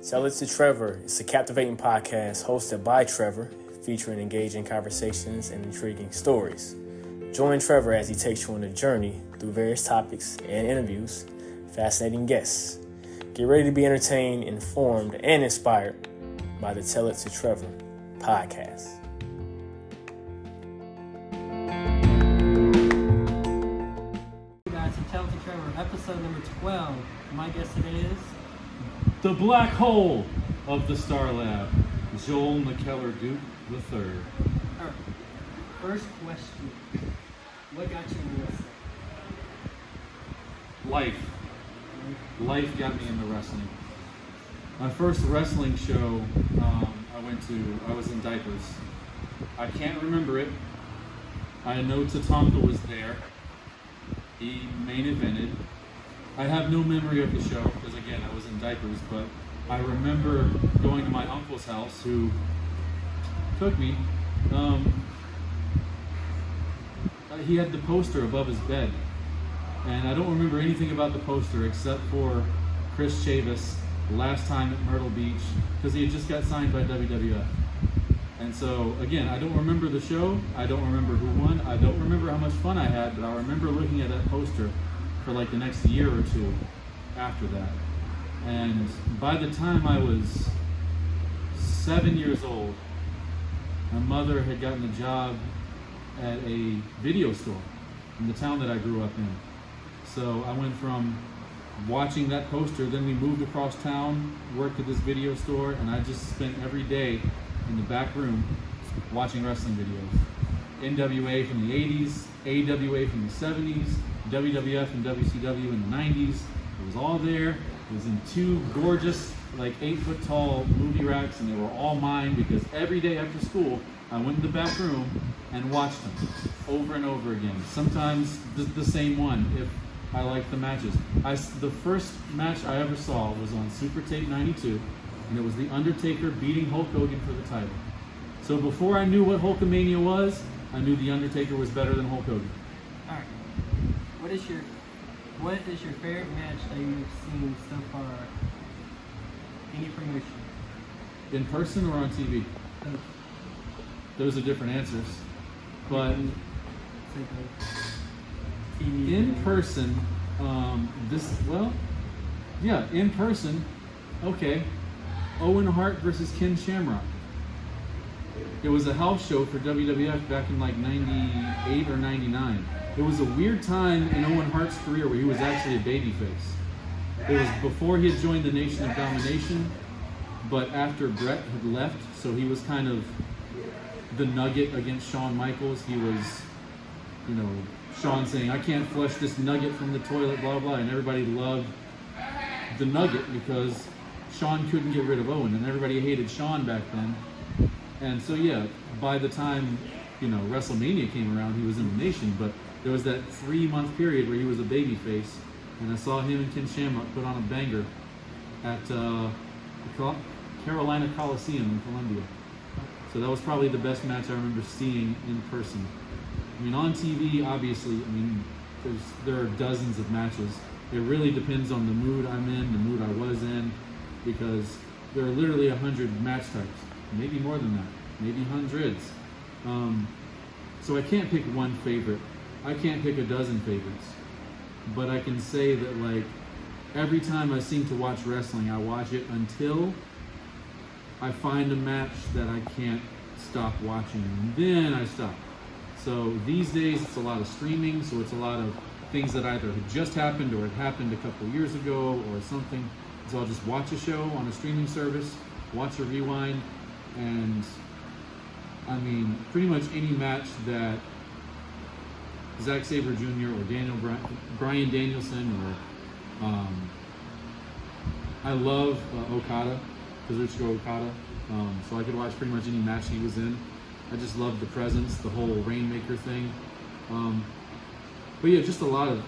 Tell It to Trevor. It's a captivating podcast hosted by Trevor, featuring engaging conversations and intriguing stories. Join Trevor as he takes you on a journey through various topics and interviews, fascinating guests. Get ready to be entertained, informed, and inspired by the Tell It to Trevor podcast. Hey guys, so Tell It to Trevor, episode number 12. My guest today is the Blackhole of the Star Lab, Joel McKellar Duke III. Alright, first question. What got you into wrestling? Life got me into wrestling. My first wrestling show I was in diapers. I can't remember it. I know Tatanka was there. He main evented. I have no memory of the show because, again, I was in diapers, but I remember going to my uncle's house who took me. He had the poster above his bed, and I don't remember anything about the poster except for Chris Chavis last time at Myrtle Beach because he had just got signed by WWF. And so, again, I don't remember the show. I don't remember who won. I don't remember how much fun I had, but I remember looking at that poster for like the next year or two after that. And by the time I was 7 years old, my mother had gotten a job at a video store in the town that I grew up in. So I went from watching that poster, then we moved across town, worked at this video store, and I just spent every day in the back room watching wrestling videos. NWA from the 80s, AWA from the 70s, WWF and WCW in the 90s. It was all there. It was in two gorgeous, like 8-foot tall movie racks, and they were all mine because every day after school, I went in the back room and watched them over and over again. Sometimes the same one if I liked the matches. The first match I ever saw was on Super Tape 92, and it was The Undertaker beating Hulk Hogan for the title. So before I knew what Hulkamania was, I knew The Undertaker was better than Hulk Hogan. All right. What is your favorite match that you've seen so far? Any promotion? In person or on TV? Those are different answers. But in person, in person, okay. Owen Hart versus Ken Shamrock. It was a house show for WWF back in like 98 or 99. It was a weird time in Owen Hart's career where he was actually a babyface. It was before he had joined the Nation of Domination, but after Brett had left, so he was kind of the nugget against Shawn Michaels. He was, Shawn saying, I can't flush this nugget from the toilet, blah, blah, and everybody loved the nugget because Shawn couldn't get rid of Owen, and everybody hated Shawn back then. And so, by the time, WrestleMania came around, he was in the Nation, but there was that 3-month period where he was a babyface, and I saw him and Ken Shamrock put on a banger at the Carolina Coliseum in Columbia. So that was probably the best match I remember seeing in person. I mean, on TV, obviously, there are dozens of matches. It really depends on the mood I'm in, the mood I was in, because there are literally 100 match types, maybe more than that, maybe hundreds. So I can't pick one favorite. I can't pick a dozen favorites. But I can say that, like, every time I seem to watch wrestling, I watch it until I find a match that I can't stop watching, and then I stop. So these days it's a lot of streaming, so it's a lot of things that either had just happened or had happened a couple years ago or something. So I'll just watch a show on a streaming service, watch a rewind, and pretty much any match that Zack Sabre Jr. or Bryan Danielson or I love Okada, Kazuchika Okada, so I could watch pretty much any match he was in. I just love the presence, the whole Rainmaker thing. But yeah, just a lot of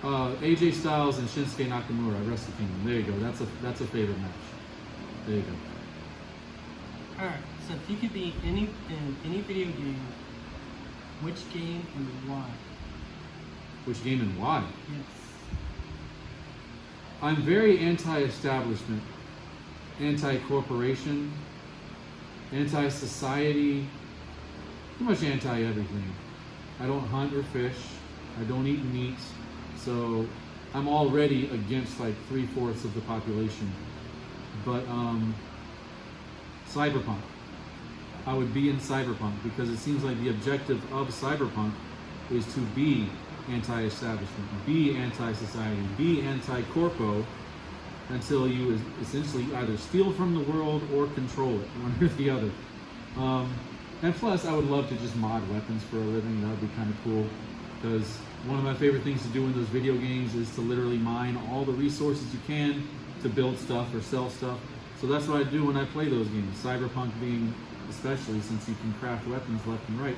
AJ Styles and Shinsuke Nakamura at Wrestle Kingdom. There you go. That's a favorite match. There you go. Alright, so if you could be in any video game, which game and why? Which game and why? Yes. I'm very anti-establishment anti-corporation, anti-society, pretty much anti-everything. I don't hunt or fish. I don't eat meat. So I'm already against like 3/4 of the population. But cyberpunk. I would be in cyberpunk because it seems like the objective of cyberpunk is to be anti-establishment, be anti-society, be anti-corpo until you essentially either steal from the world or control it, one or the other. And plus, I would love to just mod weapons for a living. That would be kind of cool because one of my favorite things to do in those video games is to literally mine all the resources you can to build stuff or sell stuff. So that's what I do when I play those games. Cyberpunk being especially, since you can craft weapons left and right.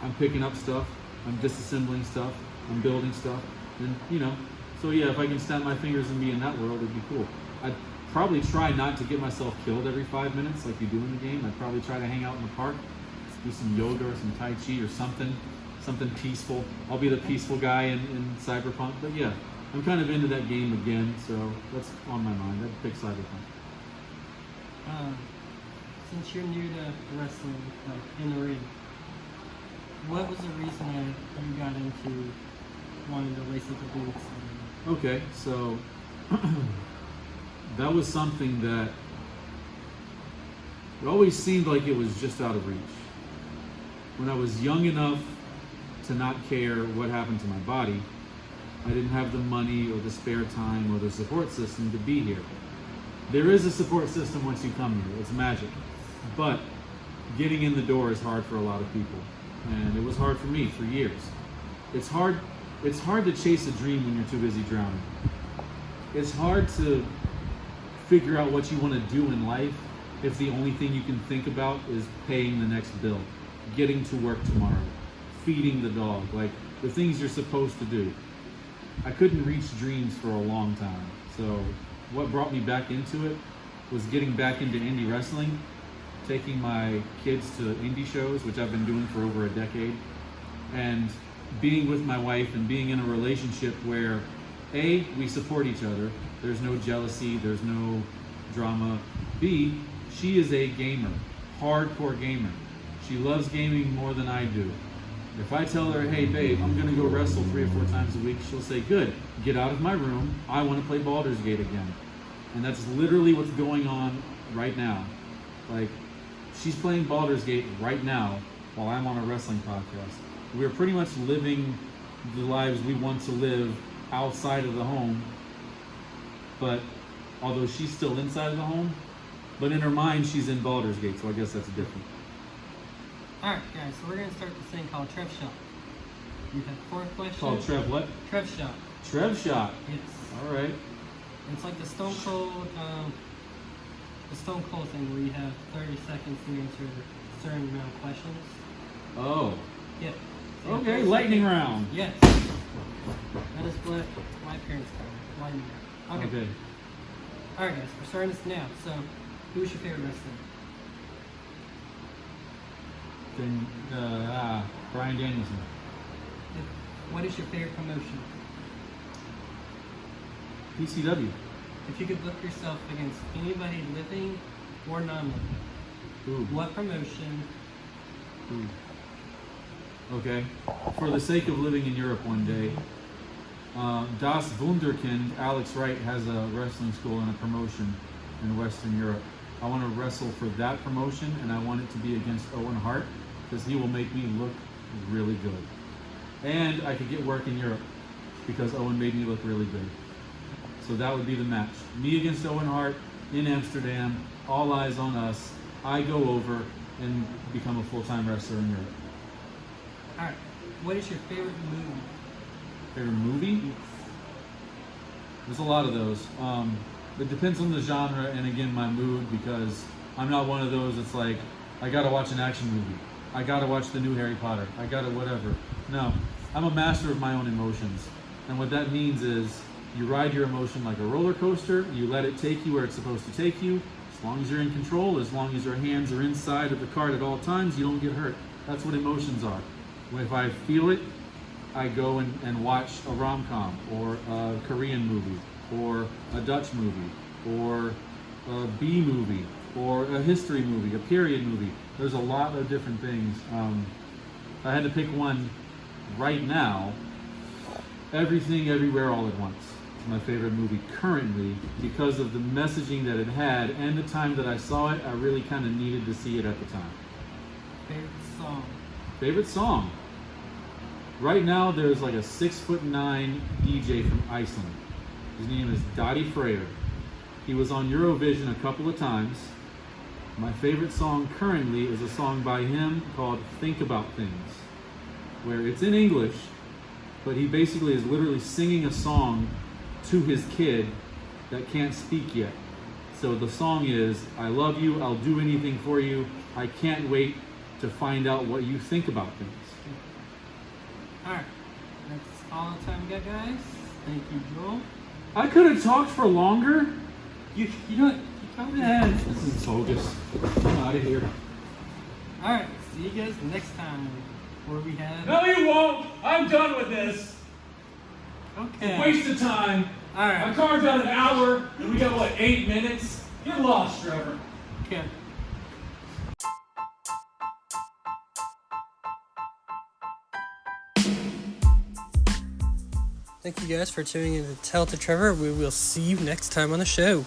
I'm picking up stuff, I'm disassembling stuff, I'm building stuff, and so yeah, if I can snap my fingers and be in that world, it'd be cool. I'd probably try not to get myself killed every 5 minutes like you do in the game. I'd probably try to hang out in the park, do some yoga or some Tai Chi or something peaceful. I'll be the peaceful guy in Cyberpunk, but yeah, I'm kind of into that game again, so that's on my mind. I'd pick Cyberpunk. Since you're new to wrestling, like in the ring, what was the reason that you got into wanting to lace up the boots? Okay, so that was something that it always seemed like it was just out of reach. When I was young enough to not care what happened to my body, I didn't have the money or the spare time or the support system to be here. There is a support system once you come here, it's magic. But getting in the door is hard for a lot of people. And it was hard for me for years. It's hard to chase a dream when you're too busy drowning. It's hard to figure out what you want to do in life if the only thing you can think about is paying the next bill, getting to work tomorrow, feeding the dog, like the things you're supposed to do. I couldn't reach dreams for a long time. So what brought me back into it was getting back into indie wrestling, taking my kids to indie shows, which I've been doing for over a decade, and being with my wife and being in a relationship where A, we support each other, there's no jealousy, there's no drama. B, she is a gamer, hardcore gamer. She loves gaming more than I do. If I tell her, hey babe, I'm gonna go wrestle 3 or 4 times a week, she'll say, good, get out of my room, I wanna play Baldur's Gate again. And that's literally what's going on right now. Like, she's playing Baldur's Gate right now while I'm on a wrestling podcast. We're pretty much living the lives we want to live outside of the home, but although she's still inside of the home, but in her mind she's in Baldur's Gate, so I guess that's different. Alright guys, so we're going to start this thing called Trev Shot. You have 4 questions. Called Trev what? Trev Shot. Trev Shot. Yes. Alright. It's like the Stone Cold thing where you have 30 seconds to answer a certain amount of questions. Oh. Yeah. So Okay, lightning round. Yes. That is what my parents call it. Lightning round. Okay. Alright guys, we're starting this now. So, who's your favorite wrestler? Then, Bryan Danielson. What is your favorite promotion? PCW. If you could book yourself against anybody living or non-living, Ooh. what promotion? Ooh. Okay. For the sake of living in Europe one day, Das Wunderkind, Alex Wright, has a wrestling school and a promotion in Western Europe. I want to wrestle for that promotion, and I want it to be against Owen Hart, because he will make me look really good. And I could get work in Europe, because Owen made me look really good. So that would be the match. Me against Owen Hart in Amsterdam, all eyes on us. I go over and become a full-time wrestler in Europe. Alright, what is your favorite movie? Favorite movie? There's a lot of those. It depends on the genre and again my mood, because I'm not one of those that's like, I gotta watch an action movie. I gotta watch the new Harry Potter. I gotta whatever. No, I'm a master of my own emotions. And what that means is you ride your emotion like a roller coaster, you let it take you where it's supposed to take you. As long as you're in control, as long as your hands are inside of the cart at all times, you don't get hurt. That's what emotions are. If I feel it, I go and watch a rom-com or a Korean movie or a Dutch movie or a B movie, or a history movie, a period movie. There's a lot of different things. If I had to pick one right now, Everything Everywhere All at Once is my favorite movie currently because of the messaging that it had and the time that I saw it. I really kind of needed to see it at the time. Favorite song? Favorite song? Right now there's like a 6'9" DJ from Iceland. His name is Dottie Freyr. He was on Eurovision a couple of times. My favorite song currently is a song by him called Think About Things, where it's in English, but he basically is literally singing a song to his kid that can't speak yet. So the song is, I love you, I'll do anything for you, I can't wait to find out what you think about things. Alright, that's all the time we got, guys. Thank you, Joel. I could have talked for longer. You know, you told me. This is bogus. I'm out of here. Alright, see you guys next time. Where we have... No, you won't. I'm done with this. Okay. Waste of time. Alright. I carved out an hour, and we got, what, 8 minutes? You're lost, Trevor. Okay. Thank you guys for tuning in to Tell to Trevor. We will see you next time on the show.